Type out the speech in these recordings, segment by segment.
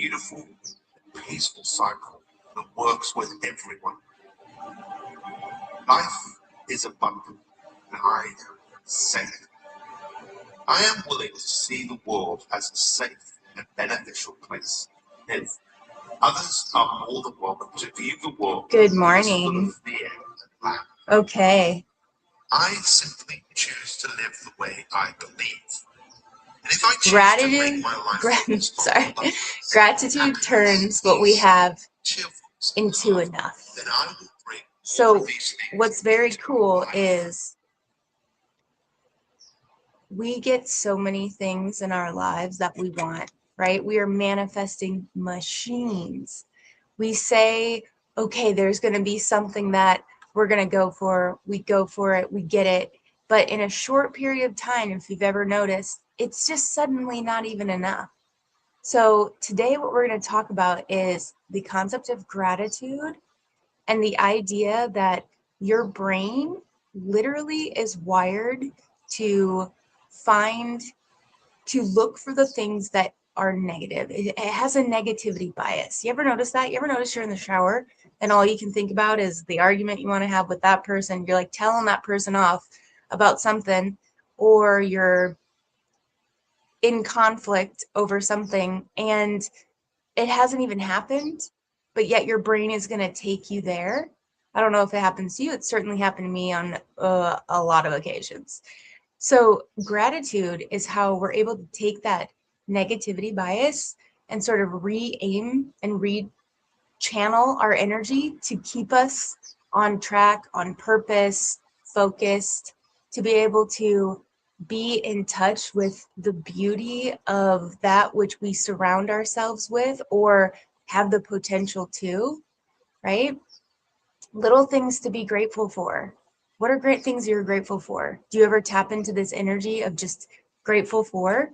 beautiful, peaceful cycle that works with everyone. Life is abundant, and I am safe. I am willing to see the world as a safe and beneficial place to live. Others are more than welcome to view the world. Good morning. Full of fear and lack. Okay. I simply choose to live the way I believe. And if I choose to make my life gratitude turns what we have into enough. Then I will bring so what's very cool is we get so many things in our lives that we want, right? We are manifesting machines. We say, okay, there's going to be something that we're going to go for. We go for it, we get it. But in a short period of time, if you've ever noticed, it's just suddenly not even enough. So today what we're going to talk about is the concept of gratitude and the idea that your brain literally is wired to look for the things that are negative. It has a negativity bias. You ever notice that? You ever notice you're in the shower and all you can think about is the argument you want to have with that person? You're like telling that person off about something, or you're in conflict over something and it hasn't even happened, but yet your brain is going to take you there. I don't know if it happens to you. It certainly happened to me on a lot of occasions. So gratitude is how we're able to take that negativity bias and sort of re-aim and re-channel our energy to keep us on track, on purpose, focused, to be able to be in touch with the beauty of that which we surround ourselves with or have the potential to, right? Little things to be grateful for. What are great things you're grateful for? Do you ever tap into this energy of just grateful for?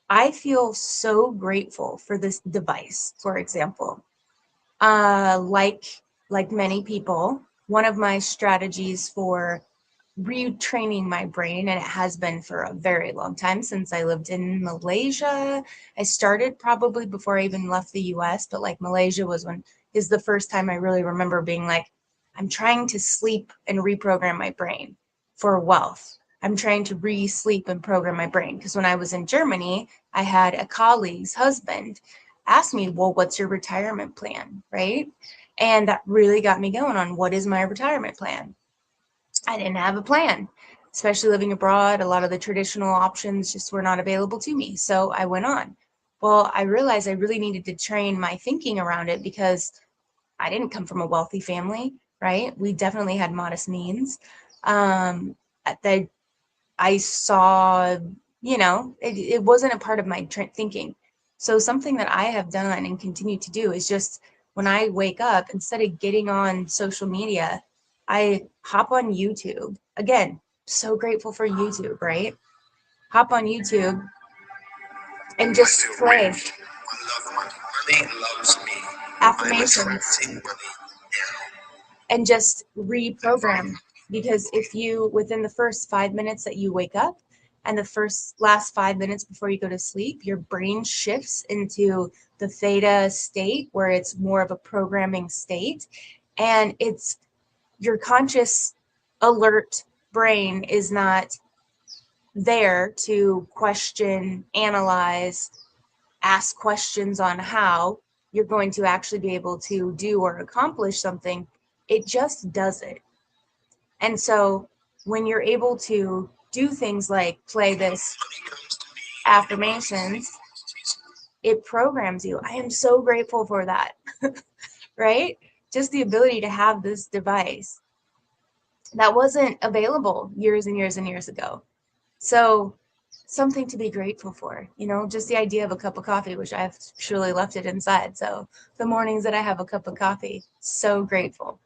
I feel so grateful for this device, for example. Like many people, one of my strategies for retraining my brain, and it has been for a very long time since I lived in Malaysia. I started probably before I even left the US, but like Malaysia is the first time I really remember being like, I'm trying to sleep and reprogram my brain for wealth. I'm trying to re-sleep and program my brain. Because when I was in Germany, I had a colleague's husband ask me, well, what's your retirement plan, right? And that really got me going on what is my retirement plan. I didn't have a plan, especially living abroad. A lot of the traditional options just were not available to me. So I went on. Well, I realized I really needed to train my thinking around it because I didn't come from a wealthy family, right? We definitely had modest means. That I saw, it wasn't a part of my thinking. So something that I have done and continue to do is just when I wake up, instead of getting on social media, I hop on YouTube. Again, so grateful for YouTube, right? Hop on YouTube and just play affirmations and just reprogram. Because if you, within the first 5 minutes that you wake up and the last 5 minutes before you go to sleep, your brain shifts into the theta state where it's more of a programming state, and it's your conscious alert brain is not there to question, analyze, ask questions on how you're going to actually be able to do or accomplish something. It just does it. And so when you're able to do things like play this affirmations, it programs you. I am so grateful for that, right? Just the ability to have this device that wasn't available years and years and years ago. So something to be grateful for, just the idea of a cup of coffee, which I've surely left it inside. So the mornings that I have a cup of coffee, so grateful.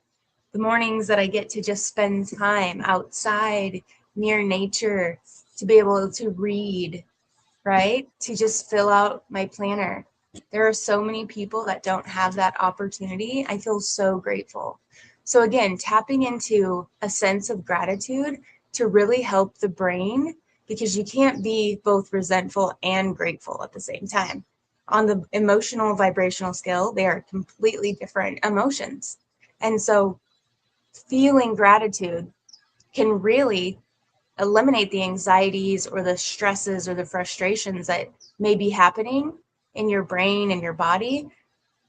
The mornings that I get to just spend time outside near nature, to be able to read, right? To just fill out my planner. There are so many people that don't have that opportunity. I feel so grateful. So again, tapping into a sense of gratitude to really help the brain, because you can't be both resentful and grateful at the same time. On the emotional vibrational scale, they are completely different emotions. And so feeling gratitude can really eliminate the anxieties or the stresses or the frustrations that may be happening in your brain and your body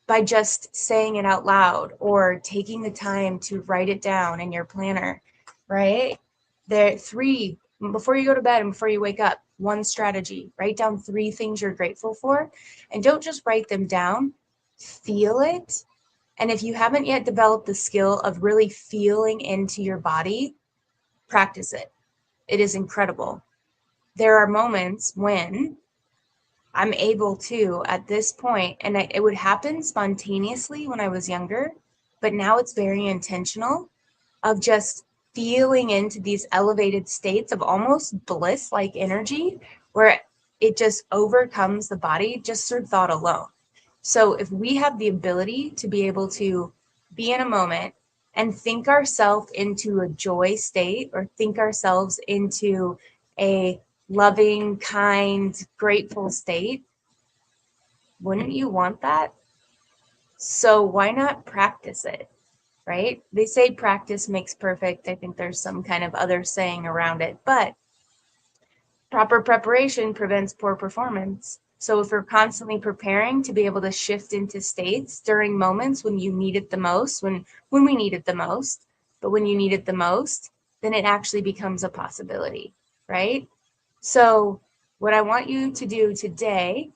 by just saying it out loud or taking the time to write it down in your planner, right? There, three, before you go to bed and before you wake up, one strategy, write down 3 things you're grateful for, and don't just write them down, feel it. And if you haven't yet developed the skill of really feeling into your body, practice it. It is incredible. There are moments when I'm able to, at this point, and it would happen spontaneously when I was younger, but now it's very intentional of just feeling into these elevated states of almost bliss like energy where it just overcomes the body just through thought alone. So if we have the ability to be able to be in a moment and think ourselves into a joy state or think ourselves into a loving, kind, grateful state, wouldn't you want that? So why not practice it, right? They say practice makes perfect. I think there's some kind of other saying around it, but proper preparation prevents poor performance. So if we're constantly preparing to be able to shift into states during moments when you need it the most, when we need it the most, but when you need it the most, then it actually becomes a possibility, right? So what I want you to do today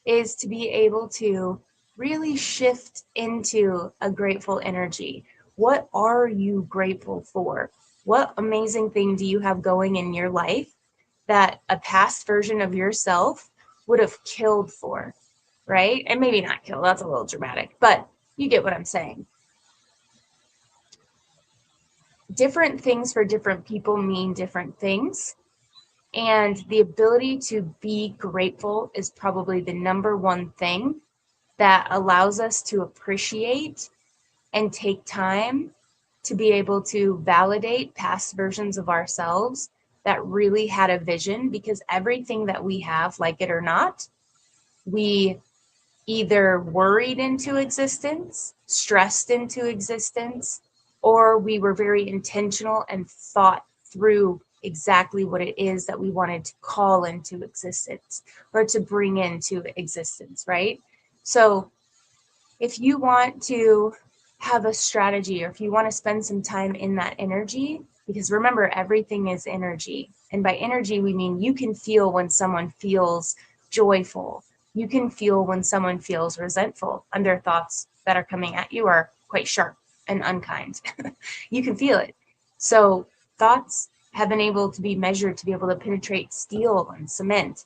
is to be able to really shift into a grateful energy. What are you grateful for? What amazing thing do you have going in your life that a past version of yourself would have killed for, right? And maybe not kill, that's a little dramatic, but you get what I'm saying. Different things for different people mean different things. And the ability to be grateful is probably the number one thing that allows us to appreciate and take time to be able to validate past versions of ourselves that really had a vision, because everything that we have, like it or not, we either worried into existence, stressed into existence, or we were very intentional and thought through exactly what it is that we wanted to call into existence or to bring into existence, right? So if you want to have a strategy, or if you want to spend some time in that energy, because remember, everything is energy. And by energy, we mean you can feel when someone feels joyful. You can feel when someone feels resentful and their thoughts that are coming at you are quite sharp and unkind. You can feel it. So thoughts have been able to be measured to be able to penetrate steel and cement.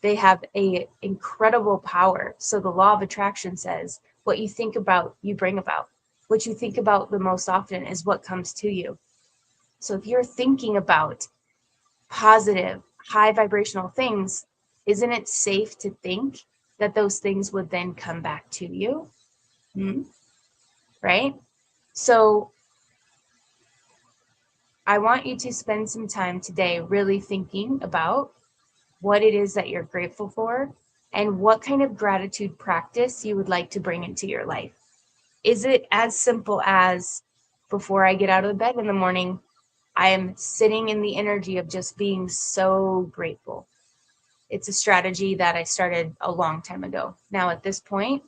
They have a incredible power. So the law of attraction says what you think about, you bring about. What you think about the most often is what comes to you. So if you're thinking about positive, high vibrational things, isn't it safe to think that those things would then come back to you? Right? So I want you to spend some time today really thinking about what it is that you're grateful for and what kind of gratitude practice you would like to bring into your life. Is it as simple as before I get out of bed in the morning, I am sitting in the energy of just being so grateful? It's a strategy that I started a long time ago now at this point.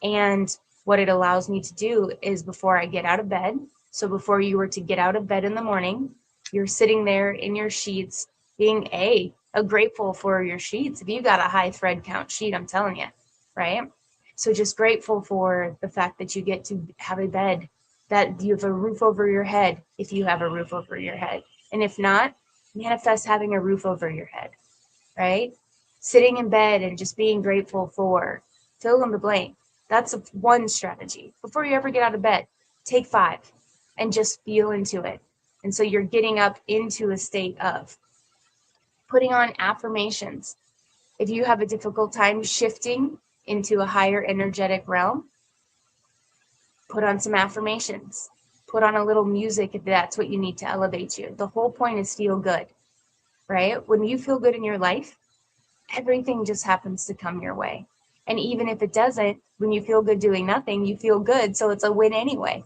And what it allows me to do is before I get out of bed, so before you were to get out of bed in the morning, you're sitting there in your sheets being a grateful for your sheets. If you got a high thread count sheet, I'm telling you, right? So just grateful for the fact that you get to have a bed, that you have a roof over your head, if you have a roof over your head. And if not, manifest having a roof over your head, right? Sitting in bed and just being grateful for fill in the blank. That's one strategy. Before you ever get out of bed, take 5 and just feel into it. And so you're getting up into a state of putting on affirmations. If you have a difficult time shifting into a higher energetic realm, put on some affirmations. Put on a little music if that's what you need to elevate you. The whole point is feel good, right? When you feel good in your life, everything just happens to come your way. And even if it doesn't, when you feel good doing nothing, you feel good. So it's a win anyway.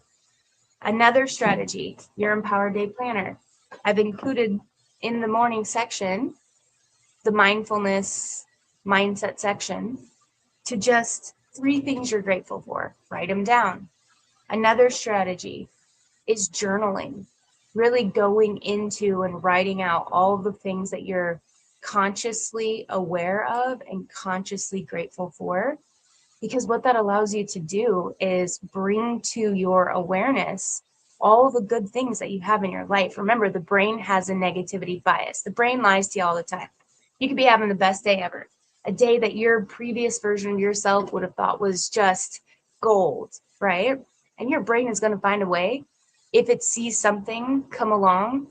Another strategy, your Empowered Day Planner. I've included in the morning section, the mindfulness mindset section, to just 3 things you're grateful for. Write them down. Another strategy is journaling, really going into and writing out all the things that you're consciously aware of and consciously grateful for. Because what that allows you to do is bring to your awareness all the good things that you have in your life. Remember, the brain has a negativity bias. The brain lies to you all the time. You could be having the best day ever, a day that your previous version of yourself would have thought was just gold, right? And your brain is going to find a way, if it sees something come along,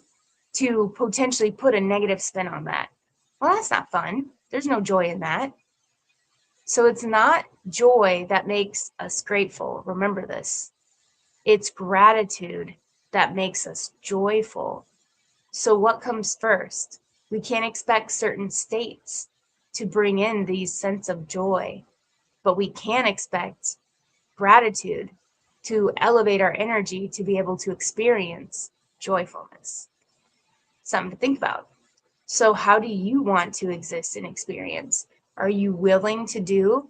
to potentially put a negative spin on that. Well, that's not fun. There's no joy in that. So it's not joy that makes us grateful. Remember this. It's gratitude that makes us joyful. So what comes first? We can't expect certain states to bring in these sense of joy, but we can expect gratitude to elevate our energy to be able to experience joyfulness. Something to think about. So how do you want to exist and experience? Are you willing to do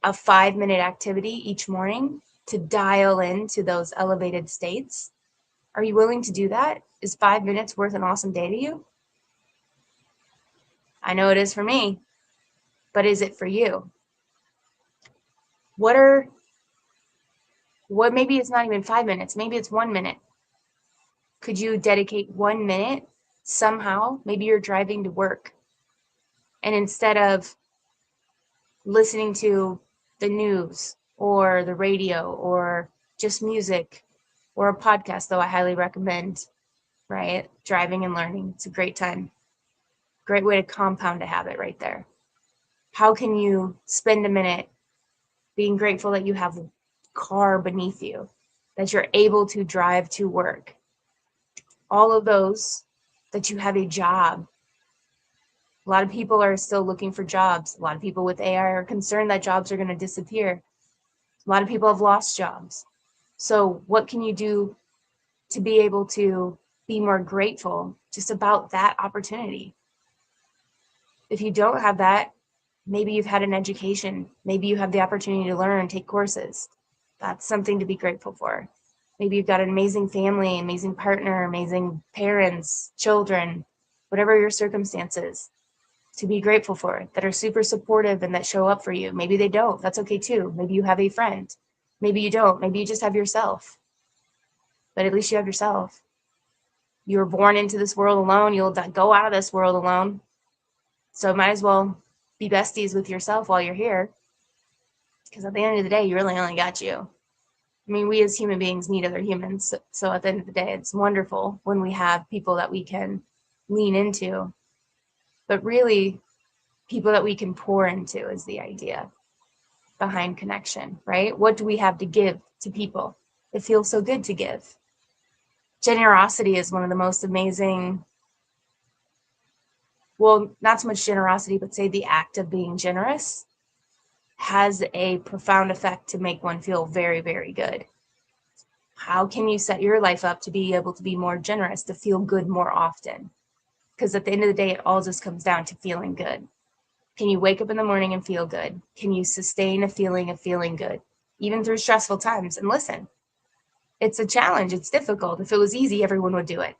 a 5-minute activity each morning to dial into those elevated states? Are you willing to do that? Is 5 minutes worth an awesome day to you? I know it is for me, but is it for you? What maybe it's not even 5 minutes, maybe it's 1 minute. Could you dedicate 1 minute somehow? Maybe you're driving to work, and instead of listening to the news or the radio or just music or a podcast, though I highly recommend, right? Driving and learning. It's a great time. Great way to compound a habit right there. How can you spend a minute being grateful that you have a car beneath you, that you're able to drive to work? All of those, that you have a job. A lot of people are still looking for jobs. A lot of people with AI are concerned that jobs are going to disappear. A lot of people have lost jobs. So what can you do to be able to be more grateful just about that opportunity? If you don't have that, maybe you've had an education. Maybe you have the opportunity to learn, take courses. That's something to be grateful for. Maybe you've got an amazing family, amazing partner, amazing parents, children, whatever your circumstances, to be grateful for, that are super supportive and that show up for you. Maybe they don't. That's okay too. Maybe you have a friend. Maybe you don't. Maybe you just have yourself. But at least you have yourself. You were born into this world alone. You'll go out of this world alone. So might as well be besties with yourself while you're here. Because at the end of the day, you really only got you. I mean, we as human beings need other humans. So at the end of the day, it's wonderful when we have people that we can lean into. But really, people that we can pour into is the idea behind connection, right? What do we have to give to people? It feels so good to give. Generosity is one of the most amazing, well, not so much generosity, but say the act of being generous has a profound effect to make one feel very, very good. How can you set your life up to be able to be more generous, to feel good more often? Because at the end of the day, it all just comes down to feeling good. Can you wake up in the morning and feel good? Can you sustain a feeling of feeling good, even through stressful times? And listen, it's a challenge. It's difficult. If it was easy, everyone would do it.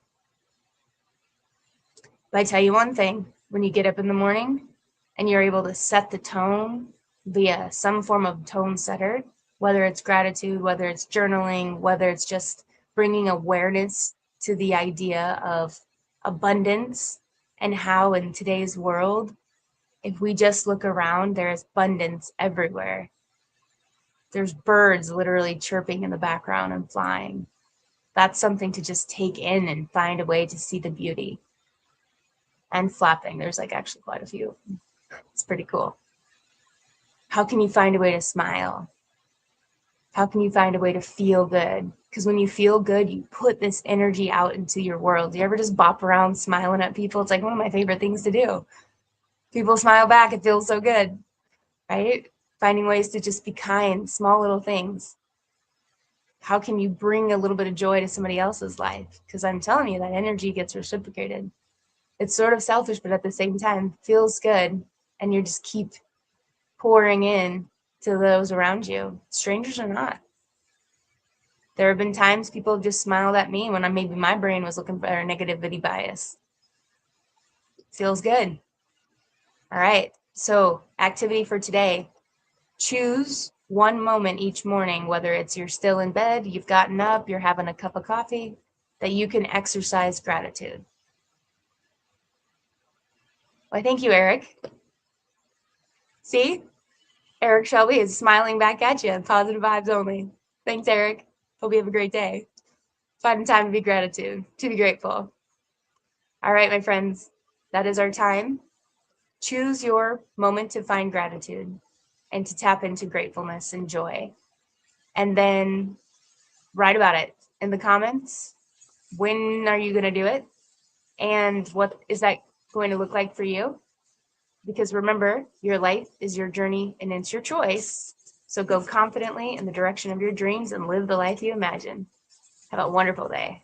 But I tell you one thing, when you get up in the morning and you're able to set the tone via some form of tone setter, whether it's gratitude, whether it's journaling, whether it's just bringing awareness to the idea of abundance, and how in today's world, if we just look around, there's abundance everywhere. There's birds literally chirping in the background and flying. That's something to just take in and find a way to see the beauty. And flapping, there's like actually quite a few. It's pretty cool. How can you find a way to smile? How can you find a way to feel good? Because when you feel good, you put this energy out into your world. Do you ever just bop around smiling at people? It's like one of my favorite things to do. People smile back, it feels so good, right? finding ways to just be kind, small little things. How can you bring a little bit of joy to somebody else's life? Because I'm telling you, that energy gets reciprocated. It's sort of selfish, but at the same time feels good. And you just keep pouring in to those around you, strangers or not. There have been times people have just smiled at me when maybe my brain was looking for a negativity bias. Feels good. All right. So activity for today. Choose one moment each morning, whether it's you're still in bed, you've gotten up, you're having a cup of coffee, that you can exercise gratitude. Why, thank you, Eric. See? Eric Shelby is smiling back at you. Positive vibes only. Thanks, Eric. Hope you have a great day. Find time to be grateful. All right, my friends, that is our time. Choose your moment to find gratitude and to tap into gratefulness and joy. And then write about it in the comments. When are you going to do it? And what is that going to look like for you? Because remember, your life is your journey and it's your choice. So go confidently in the direction of your dreams and live the life you imagine. Have a wonderful day.